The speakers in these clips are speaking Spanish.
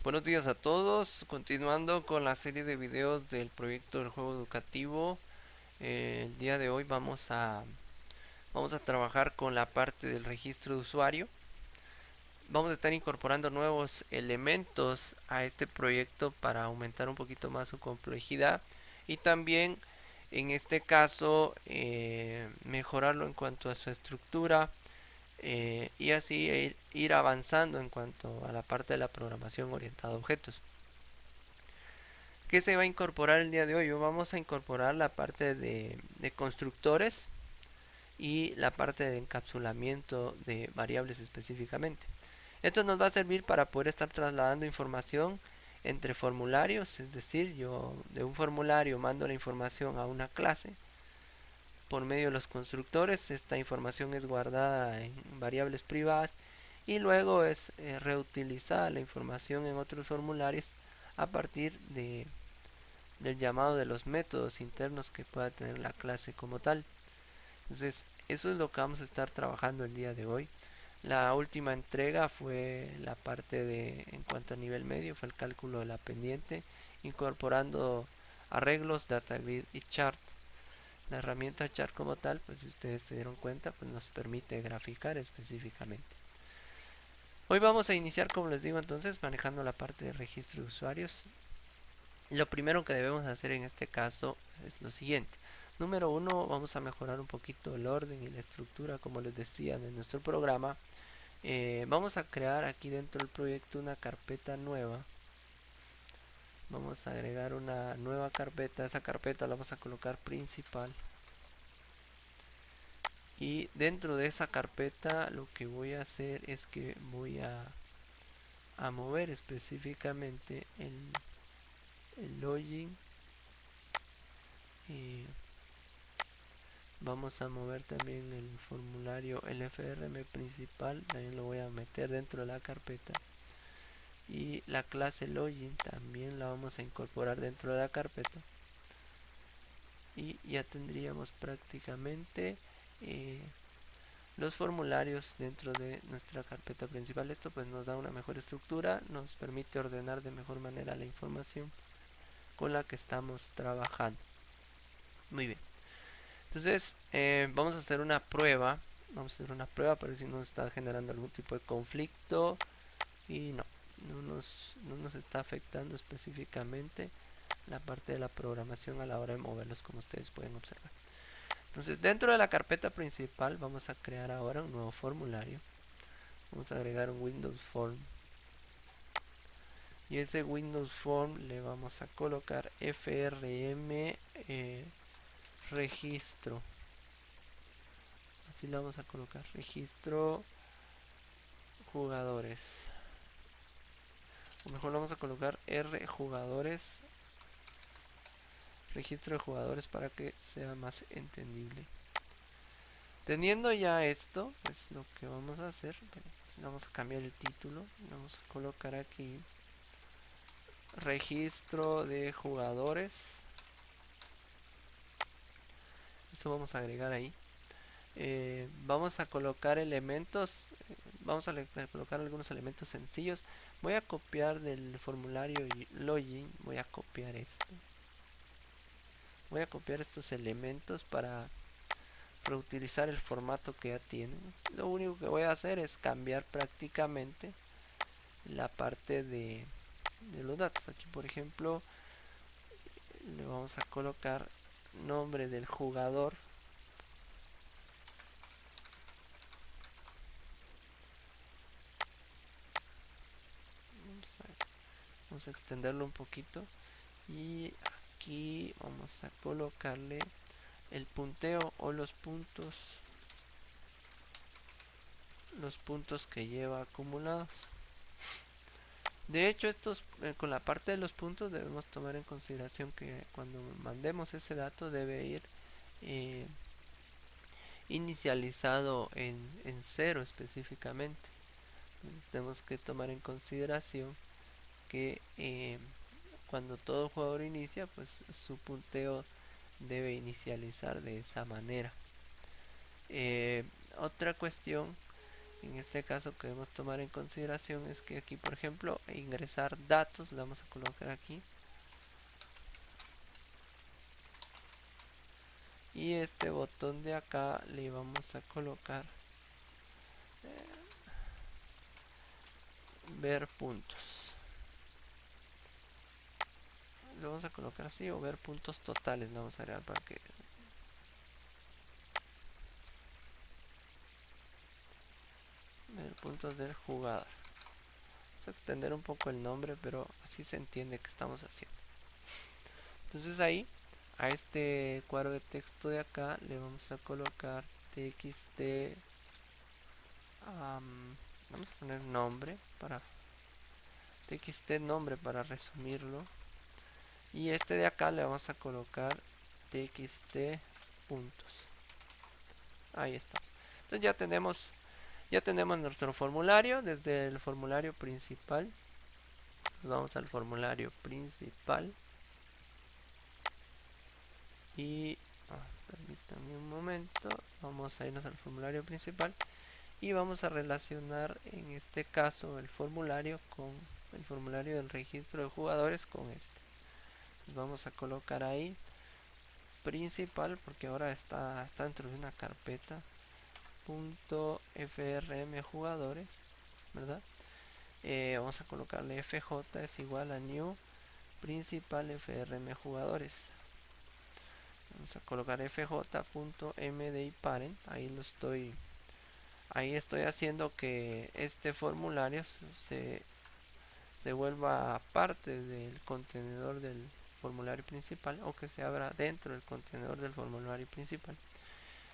Buenos días a todos, continuando con la serie de videos del proyecto del juego educativo. El día de hoy vamos a trabajar con la parte del registro de usuario. Vamos a estar incorporando nuevos elementos a este proyecto para aumentar un poquito más su complejidad y también en este caso mejorarlo en cuanto a su estructura, y así ir avanzando en cuanto a la parte de la programación orientada a objetos. ¿Qué se va a incorporar el día de hoy? Vamos a incorporar la parte de constructores y la parte de encapsulamiento de variables específicamente. Esto nos va a servir para poder estar trasladando información entre formularios, es decir, yo de un formulario mando la información a una clase por medio de los constructores. Esta información es guardada en variables privadas y luego es reutilizada la información en otros formularios a partir del llamado de los métodos internos que pueda tener la clase como tal. Entonces, eso es lo que vamos a estar trabajando el día de hoy. La última entrega fue la parte de, en cuanto a nivel medio, fue el cálculo de la pendiente, incorporando arreglos, data grid y chart. La herramienta chart como tal, pues si ustedes se dieron cuenta, pues nos permite graficar específicamente. Hoy vamos a iniciar, como les digo, entonces manejando la parte de registro de usuarios. Lo primero que debemos hacer en este caso es lo siguiente. Número uno, vamos a mejorar un poquito el orden y la estructura, como les decía, de nuestro programa. Vamos a crear aquí dentro del proyecto una carpeta nueva. Vamos a agregar una nueva carpeta. Esa carpeta la vamos a colocar principal. Y dentro de esa carpeta lo que voy a hacer es que voy a mover específicamente el login. Vamos a mover también el formulario LFRM principal, también lo voy a meter dentro de la carpeta. Y la clase login también la vamos a incorporar dentro de la carpeta. Y ya tendríamos prácticamente los formularios dentro de nuestra carpeta principal. Esto pues nos da una mejor estructura, nos permite ordenar de mejor manera la información con la que estamos trabajando. Muy bien. Entonces vamos a hacer una prueba. Vamos a hacer una prueba para ver si nos está generando algún tipo de conflicto. Y no nos está afectando específicamente la parte de la programación a la hora de moverlos, como ustedes pueden observar. Entonces dentro de la carpeta principal vamos a crear ahora un nuevo formulario. Vamos a agregar un Windows Form. Y ese Windows Form le vamos a colocar FRM registro. Así le vamos a colocar registro jugadores. O mejor le vamos a colocar R jugadores. Registro de jugadores para que sea más entendible. Teniendo ya esto, pues lo que vamos a hacer, vamos a cambiar el título. Vamos a colocar aquí registro de jugadores. Eso vamos a agregar ahí. Vamos a colocar elementos. Vamos a colocar algunos elementos sencillos. Voy a copiar del formulario y login. Voy a copiar esto. Voy a copiar estos elementos para reutilizar el formato que ya tienen. Lo único que voy a hacer es cambiar prácticamente la parte de los datos. Aquí por ejemplo le vamos a colocar nombre del jugador. Vamos a extenderlo un poquito y aquí vamos a colocarle el punteo o los puntos que lleva acumulados. De hecho, estos con la parte de los puntos debemos tomar en consideración que cuando mandemos ese dato debe ir eh, inicializado en 0 específicamente. Entonces, tenemos que tomar en consideración que cuando todo jugador inicia, pues su punteo debe inicializar de esa manera. Otra cuestión En este caso que debemos tomar en consideración es que aquí, por ejemplo, ingresar datos, le vamos a colocar aquí. Y este botón de acá le vamos a colocar ver puntos. Le vamos a colocar así, o ver puntos totales, le vamos a agregar para que ver puntos del jugador. Vamos a extender un poco el nombre, pero así se entiende que estamos haciendo. Entonces ahí, a este cuadro de texto de acá, le vamos a colocar txt, vamos a poner nombre para txt nombre para resumirlo. Y este de acá le vamos a colocar txt puntos. Ahí está. Entonces ya tenemos nuestro formulario. Desde el formulario principal vamos al formulario principal y permítanme un momento, vamos a irnos al formulario principal y vamos a relacionar en este caso el formulario con el formulario del registro de jugadores con este. Entonces vamos a colocar ahí principal, porque ahora está dentro de una carpeta .frm jugadores, ¿verdad? Vamos a colocarle fj es igual a new principal frm jugadores. Vamos a colocar fj.mdi parent. Ahí estoy haciendo que este formulario se vuelva parte del contenedor del formulario principal, o que se abra dentro del contenedor del formulario principal,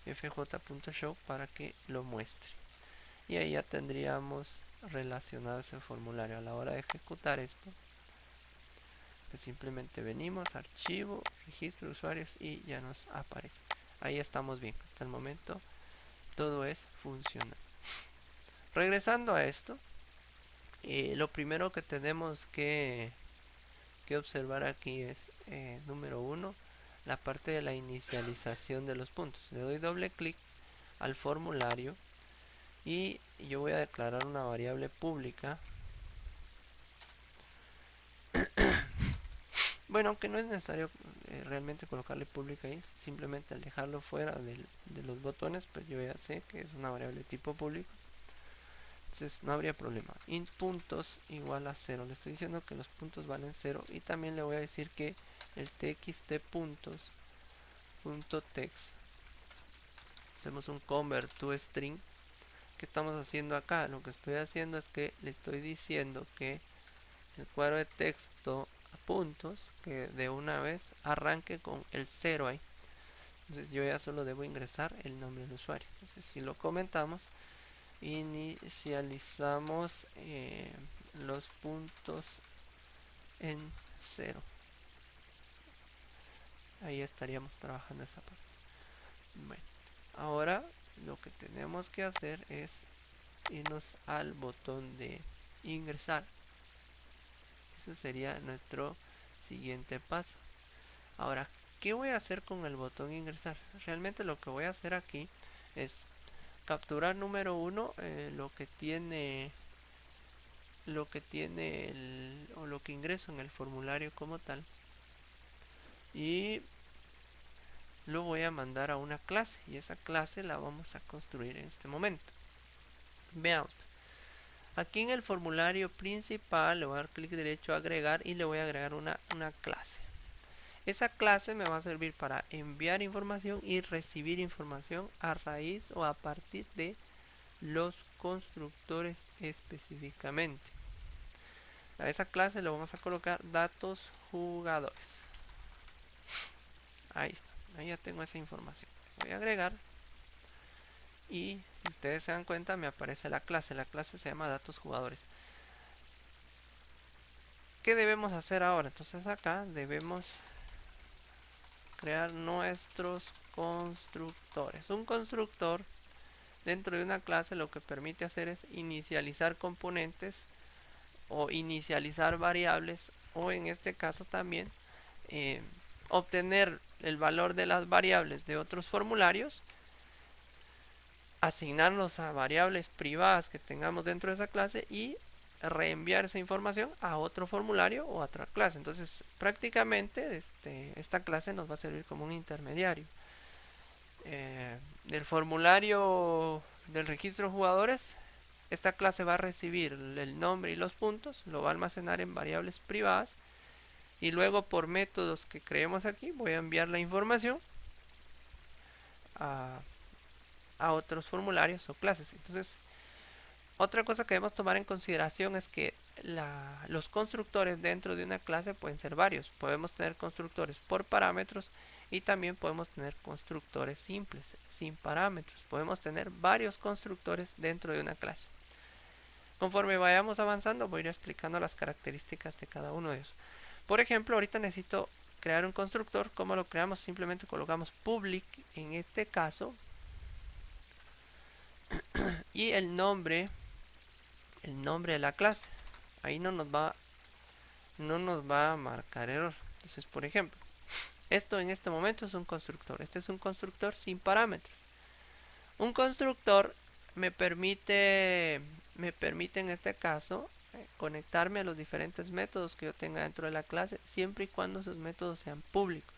fj.show, para que lo muestre. Y ahí ya tendríamos relacionado ese formulario. A la hora de ejecutar esto, pues simplemente venimos, archivo, registro de usuarios y ya nos aparece. Ahí estamos bien. Hasta el momento todo es funcional. Regresando a esto, lo primero que tenemos que observar aquí es, número 1, la parte de la inicialización de los puntos. Le doy doble clic al formulario y yo voy a declarar una variable pública. Bueno, aunque no es necesario realmente colocarle pública ahí, simplemente al dejarlo fuera de los botones, pues yo ya sé que es una variable tipo público. Entonces no habría problema. Int puntos igual a 0. Le estoy diciendo que los puntos valen 0. Y también le voy a decir que el txt puntos punto text, hacemos un convert to string. ¿Qué estamos haciendo acá? Lo que estoy haciendo es que le estoy diciendo que el cuadro de texto a puntos, que de una vez arranque con el 0 ahí. Entonces yo ya solo debo ingresar el nombre del usuario. Entonces si lo comentamos, inicializamos los puntos en 0. Ahí estaríamos trabajando esa parte. Bueno, ahora lo que tenemos que hacer es irnos al botón de ingresar. Ese sería nuestro siguiente paso. Ahora, ¿qué voy a hacer con el botón ingresar? Realmente lo que voy a hacer aquí es capturar, número 1, lo que ingreso en el formulario como tal, y lo voy a mandar a una clase, y esa clase la vamos a construir en este momento. Veamos. Aquí en el formulario principal le voy a dar clic derecho a agregar y le voy a agregar una clase. Esa clase me va a servir para enviar información y recibir información a raíz o a partir de los constructores específicamente. A esa clase le vamos a colocar datos jugadores. Ahí está, ahí ya tengo esa información. Voy a agregar y si ustedes se dan cuenta me aparece la clase. La clase se llama datos jugadores. ¿Qué debemos hacer ahora? Entonces acá debemos crear nuestros constructores. Un constructor dentro de una clase lo que permite hacer es inicializar componentes o inicializar variables, o en este caso también obtener el valor de las variables de otros formularios asignarlos a variables privadas que tengamos dentro de esa clase y reenviar esa información a otro formulario o a otra clase. Entonces prácticamente esta clase nos va a servir como un intermediario. Del formulario del registro de jugadores, esta clase va a recibir el nombre y los puntos, lo va a almacenar en variables privadas y luego por métodos que creemos aquí voy a enviar la información a, a otros formularios o clases. Entonces, otra cosa que debemos tomar en consideración es que los constructores dentro de una clase pueden ser varios. Podemos tener constructores por parámetros y también podemos tener constructores simples, sin parámetros. Podemos tener varios constructores dentro de una clase. Conforme vayamos avanzando, voy a ir explicando las características de cada uno de ellos. Por ejemplo, ahorita necesito crear un constructor. ¿Cómo lo creamos? Simplemente colocamos public en este caso y el nombre de la clase. Ahí no nos va a marcar error. Entonces, por ejemplo, esto en este momento es un constructor. Este es un constructor sin parámetros. Un constructor me permite en este caso conectarme a los diferentes métodos que yo tenga dentro de la clase, siempre y cuando esos métodos sean públicos.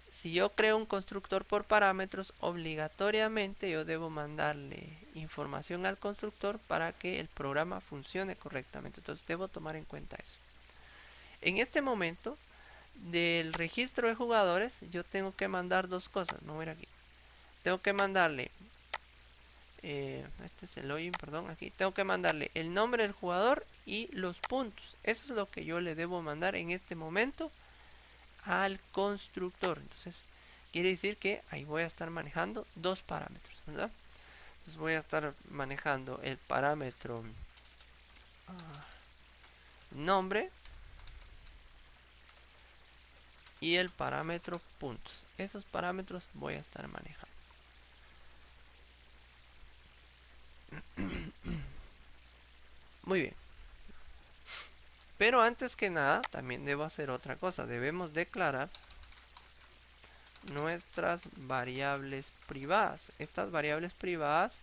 Si yo creo un constructor por parámetros, obligatoriamente yo debo mandarle información al constructor para que el programa funcione correctamente. Entonces debo tomar en cuenta eso. En este momento del registro de jugadores, yo tengo que mandar dos cosas. No voy a ir aquí. Tengo que mandarle este es el login, perdón, aquí tengo que mandarle el nombre del jugador y los puntos. Eso es lo que yo le debo mandar en este momento al constructor. Entonces quiere decir que ahí voy a estar manejando dos parámetros, ¿verdad? Entonces voy a estar manejando el parámetro nombre y el parámetro puntos. Esos parámetros voy a estar manejando. Muy bien. Pero antes que nada, también debo hacer otra cosa. Debemos declarar nuestras variables privadas. Estas variables privadas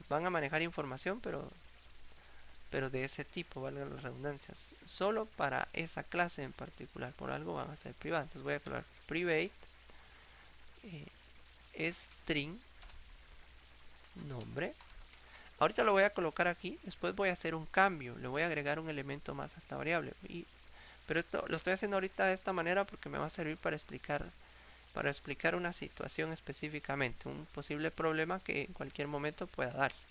van a manejar información, pero de ese tipo, valga las redundancias, solo para esa clase en particular. Por algo van a ser privadas. Entonces voy a declarar private string nombre. Ahorita lo voy a colocar aquí. Después voy a hacer un cambio. Le voy a agregar un elemento más a esta variable. Pero esto lo estoy haciendo ahorita de esta manera porque me va a servir para explicar una situación específicamente, un posible problema que en cualquier momento pueda darse.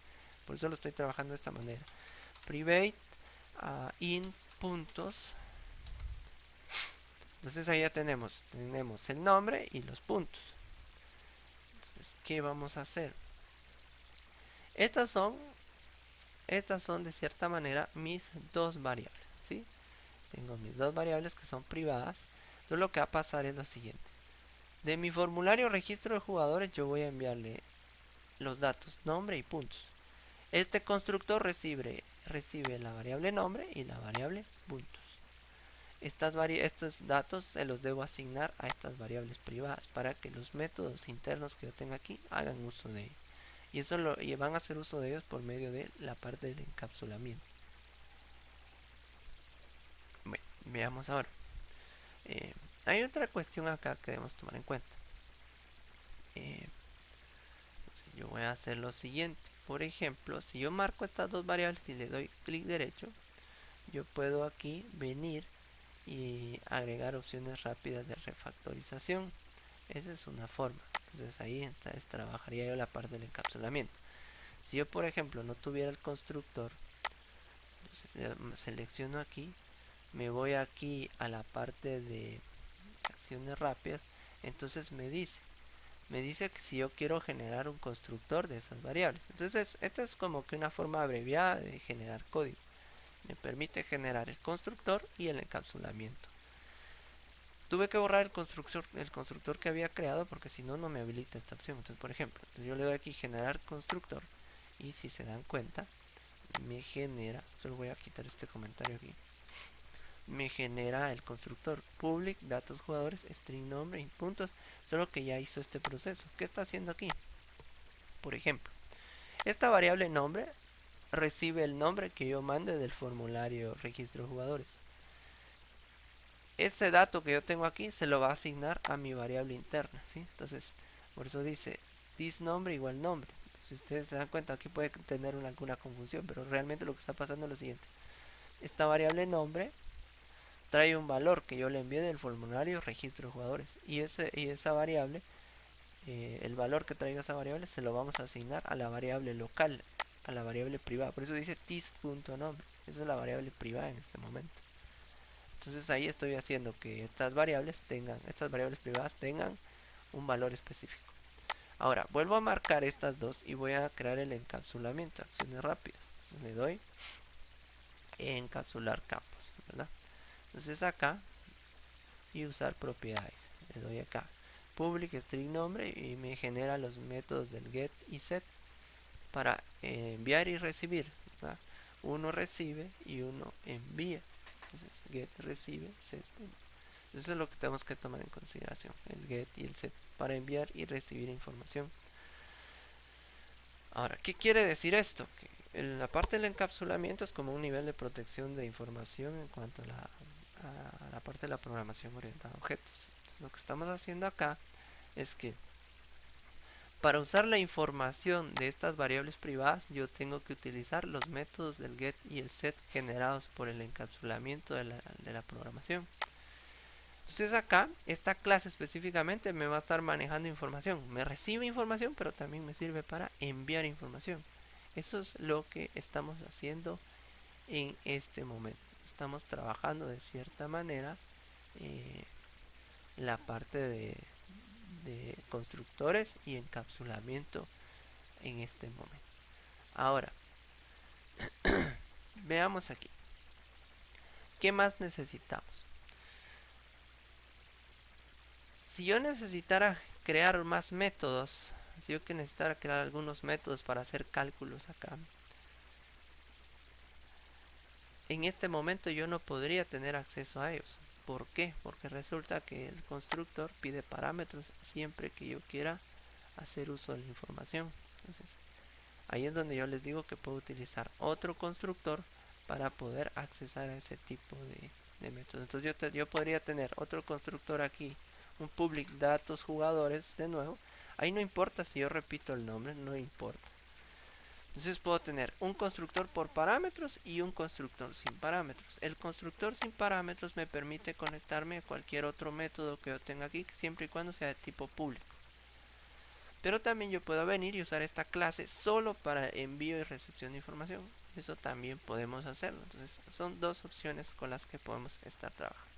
Por eso lo estoy trabajando de esta manera. Private in puntos. Entonces ahí ya tenemos el nombre y los puntos. Entonces, ¿qué vamos a hacer? Estas son de cierta manera mis dos variables, ¿sí? Tengo mis dos variables que son privadas. Entonces lo que va a pasar es lo siguiente. De mi formulario registro de jugadores yo voy a enviarle los datos nombre y puntos. Este constructor recibe la variable nombre y la variable puntos. Estos datos se los debo asignar a estas variables privadas para que los métodos internos que yo tenga aquí hagan uso de ellos. Y van a hacer uso de ellos por medio de la parte del encapsulamiento. Bueno, veamos ahora. Hay otra cuestión acá que debemos tomar en cuenta. Yo voy a hacer lo siguiente. Por ejemplo, si yo marco estas dos variables y le doy clic derecho, yo puedo aquí venir y agregar opciones rápidas de refactorización. Esa es una forma. Entonces ahí trabajaría yo la parte del encapsulamiento. Si yo por ejemplo no tuviera el constructor, entonces selecciono aquí, me voy aquí a la parte de acciones rápidas, entonces me dice que si yo quiero generar un constructor de esas variables. Entonces esta es como que una forma abreviada de generar código. Me permite generar el constructor y el encapsulamiento. Tuve que borrar el constructor que había creado porque si no, no me habilita esta opción. Entonces, por ejemplo, yo le doy aquí generar constructor y si se dan cuenta, me genera, solo voy a quitar este comentario aquí, me genera el constructor public datos jugadores string nombre y puntos, solo que ya hizo este proceso. ¿Qué está haciendo aquí? Por ejemplo, esta variable nombre recibe el nombre que yo mande del formulario registro de jugadores. Este dato que yo tengo aquí se lo va a asignar a mi variable interna, ¿sí? Entonces, por eso dice this nombre igual nombre. Si ustedes se dan cuenta, aquí puede tener alguna confusión, pero realmente lo que está pasando es lo siguiente. Esta variable nombre trae un valor que yo le envié del formulario registro de jugadores, y esa variable, el valor que traiga esa variable se lo vamos a asignar a la variable local, a la variable privada. Por eso dice this.nombre. Esa es la variable privada en este momento. Entonces ahí estoy haciendo que estas variables privadas tengan un valor específico. Ahora vuelvo a marcar estas dos y voy a crear el encapsulamiento, acciones rápidas. Entonces le doy encapsular campos, ¿verdad? Entonces acá y usar propiedades, le doy acá public string nombre y me genera los métodos del get y set para enviar y recibir, ¿verdad? Uno recibe y uno envía. Entonces get recibe, set. Eso es lo que tenemos que tomar en consideración, el get y el set, para enviar y recibir información. Ahora, ¿qué quiere decir esto? Que la parte del encapsulamiento es como un nivel de protección de información en cuanto a la parte de la programación orientada a objetos. Entonces, lo que estamos haciendo acá es que para usar la información de estas variables privadas, yo tengo que utilizar los métodos del get y el set generados por el encapsulamiento de la programación. Entonces acá, esta clase específicamente me va a estar manejando información. Me recibe información, pero también me sirve para enviar información. Eso es lo que estamos haciendo en este momento. Estamos trabajando de cierta manera la parte de constructores y encapsulamiento en este momento. Ahora, veamos aquí. ¿Qué más necesitamos? Si yo necesitara crear más métodos, si yo que necesitara crear algunos métodos para hacer cálculos acá, en este momento yo no podría tener acceso a ellos. ¿Por qué? Porque resulta que el constructor pide parámetros siempre que yo quiera hacer uso de la información. Entonces, ahí es donde yo les digo que puedo utilizar otro constructor para poder accesar a ese tipo de métodos. Entonces yo podría tener otro constructor aquí, un public datos jugadores de nuevo. Ahí no importa si yo repito el nombre, no importa. Entonces puedo tener un constructor por parámetros y un constructor sin parámetros. El constructor sin parámetros me permite conectarme a cualquier otro método que yo tenga aquí, siempre y cuando sea de tipo público. Pero también yo puedo venir y usar esta clase solo para envío y recepción de información. Eso también podemos hacerlo. Entonces son dos opciones con las que podemos estar trabajando.